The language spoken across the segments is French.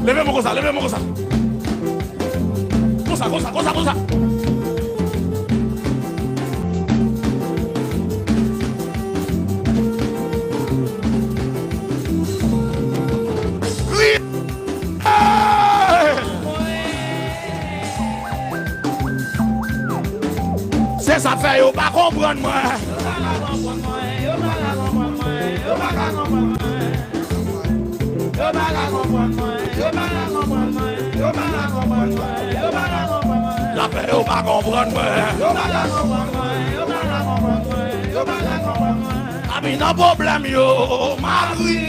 Levez-moi comme ça, levez-moi comme ça. Comme ça, comme ça, comme ça, comme ça. Oui. C'est ça fait, yo pas comprendre moi. La fait, yo pas comprendre moi. Ami non problème yo, Marie.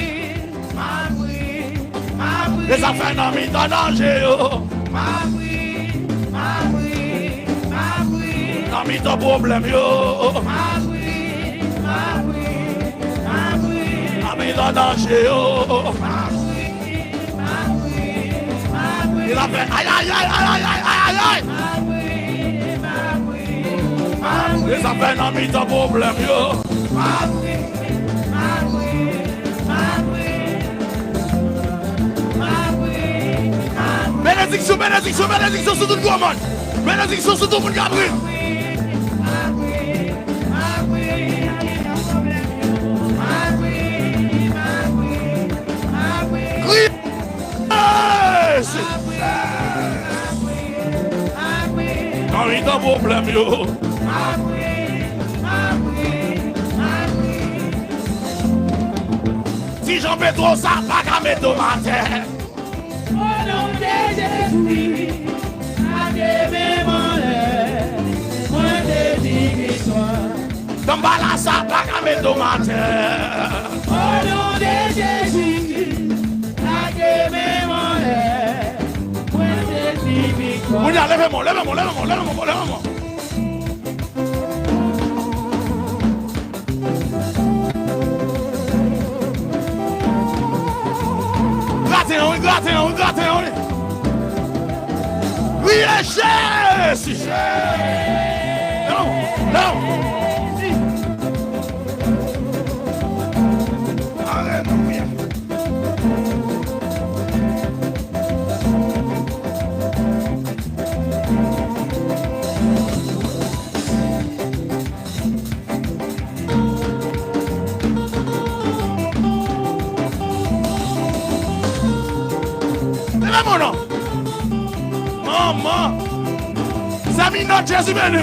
Les affaires non mis dans danger yo. Non mis dans problème yo. Ami dans danger yo. Il a fait aïe aïe aïe aïe aïe aïe aïe. Les affaires non mis dans problème yo. Bénédiction, bénédiction, bénédiction sur tout le monde. Bénédiction sur tout le monde, Gabriel. Non, il y a un problème, yo. Si j'en mets trop ça, pas qu'à mettre dans ma terre. Au nom de Jésus, à tes mémoires, moi te dis victoire. Dans bala ça, pas qu'à mettre dans ma terre. Au nom de Jésus, à tes mémoires, moi te dis victoire. Levez-moi, levez-moi, levez-moi, levez-moi, levez-moi. Grattez-en. Oui, Jésus. Non. Alléluia. Maman, c'est mi notre Jésus béni.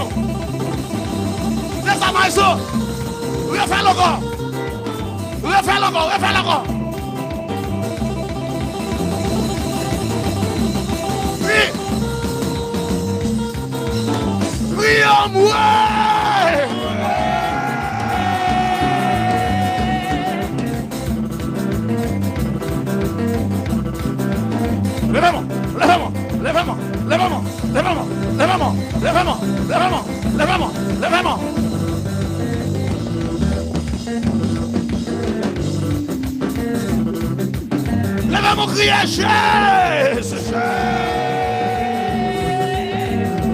C'est ça, maïso. Refais le corps. Oui, en moi. Levez-moi. Levez-moi, criez Jésus.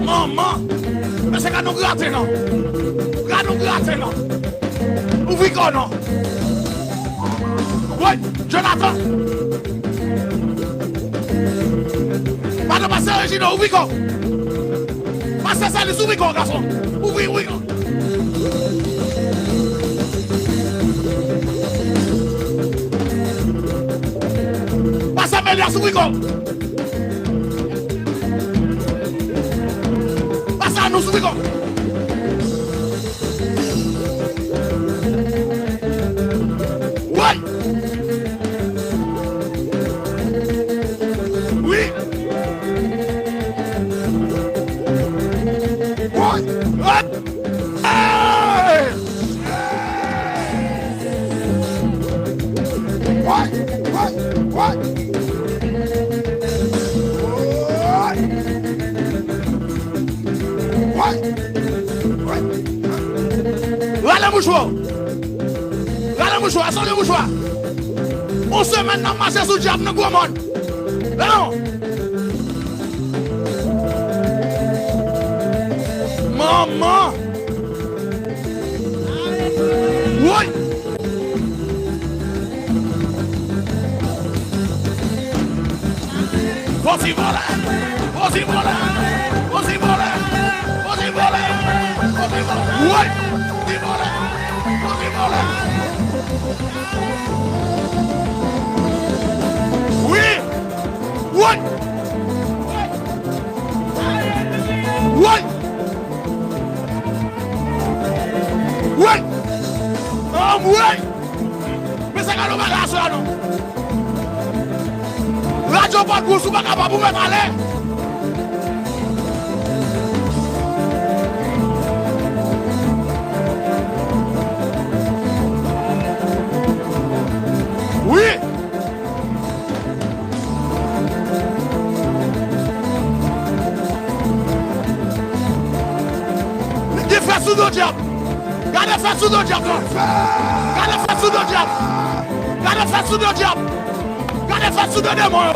Maman, mais c'est qu'à nous gratter, non? Ouvrez quoi, non? Oui, Jonathan. Pas de passer original, ouvrez quoi? Passez ça, les ouvrez quoi, garçon? Ouvrez quoi? Passez à Mélias, ouvrez quoi? Passez à nous, ouvrez quoi? Attendez le mouchoir. On se maintenant marcher sous le diable dans le monde. Non. Maman. Oui. Possible. Ouais. Oui. Ouais. Ouais. Ouais. Ouais. Mais c'est quand nous bagage là non. Radio pas de pas capable de mettre à l'air. Oui. Il fait sous le diable. Gardez fait sous le diable. Gardez fait sous le diable. Gardez fait sous le diable. Gardez fait sous le démon.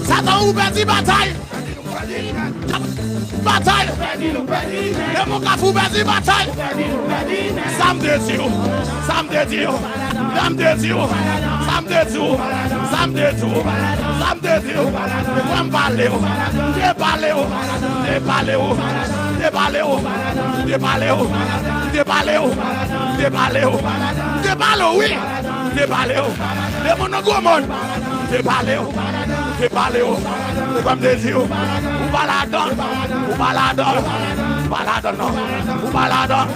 Satan ou perdu bataille. Bataille. Et mon cafou perdu bataille. Sam de Dieu. Sam de Dieu. Sam de Dieu. Sam de Dieu. Sam de Dieu. Sam de Dieu. Comme parler. Déballer. Déballer. Déballer. Déballer. Déballer. Déballer. Déballer, oui. Déballer. Les monogomones. Déballer. Déballer. Comme des yeux. Ou baladon. Ou baladon. Baladon, non. Ou baladon.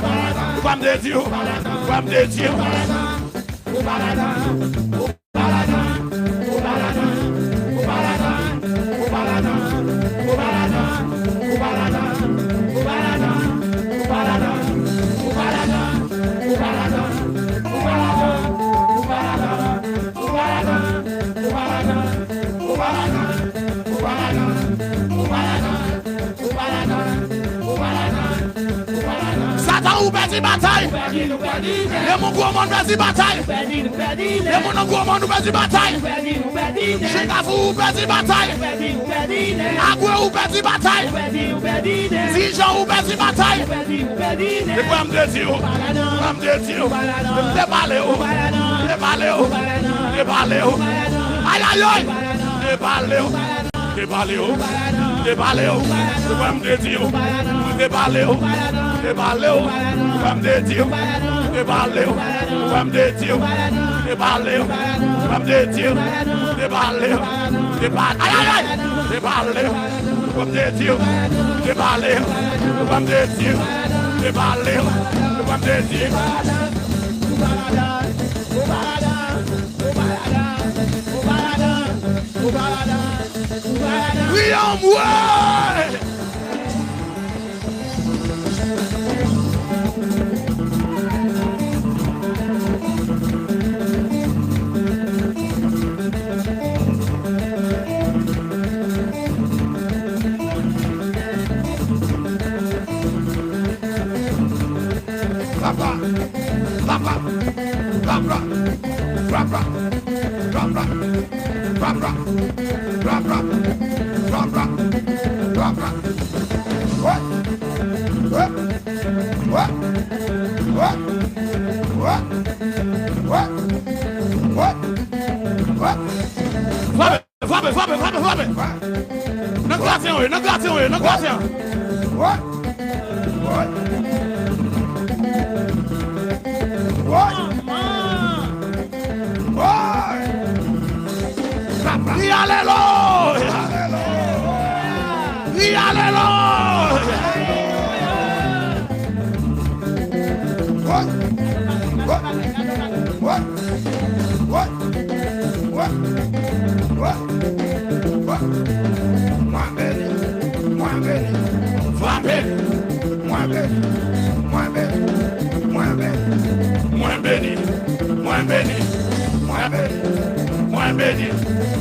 Comme des yeux. Comme des yeux. Ou baladon. Ou baladon. Ou baladon. Ou baladon. Ou baladon. Ou baladon. Ou baladon. Ou baladon. Ou baladon. Ou baladon. Ou baladon. Ou Satan ou perdu bataille. Les mon gros monde perdu bataille. Les mon gros monde perdu bataille. Chekafou ou perdu bataille. Agoué ou perdu bataille. Zijan ou perdu bataille. Les pommes de Dieu. Pommes de Dieu. Débalé ou. Débalé ou. Débalé ou. Aïe aïe aïe. Débalé ou. Débalé ou. Débalé ou. Les pommes de Dieu. Débalé ou. Débalé ou. Comme des dieux, déballé ou, comme des dieux, déballé ou, comme des dieux, déballé ou, déballé, aïe aïe aïe, déballé ou, comme des dieux, déballé ou, comme des dieux, déballé ou, comme des dieux. Oui, en moi.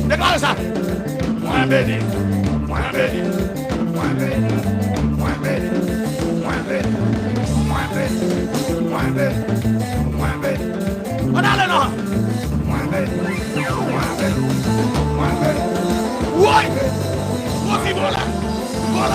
Déclare ça. Moins béni, moins béni, moins béni, moins béni, moins béni, moins béni, moins béni, moins béni.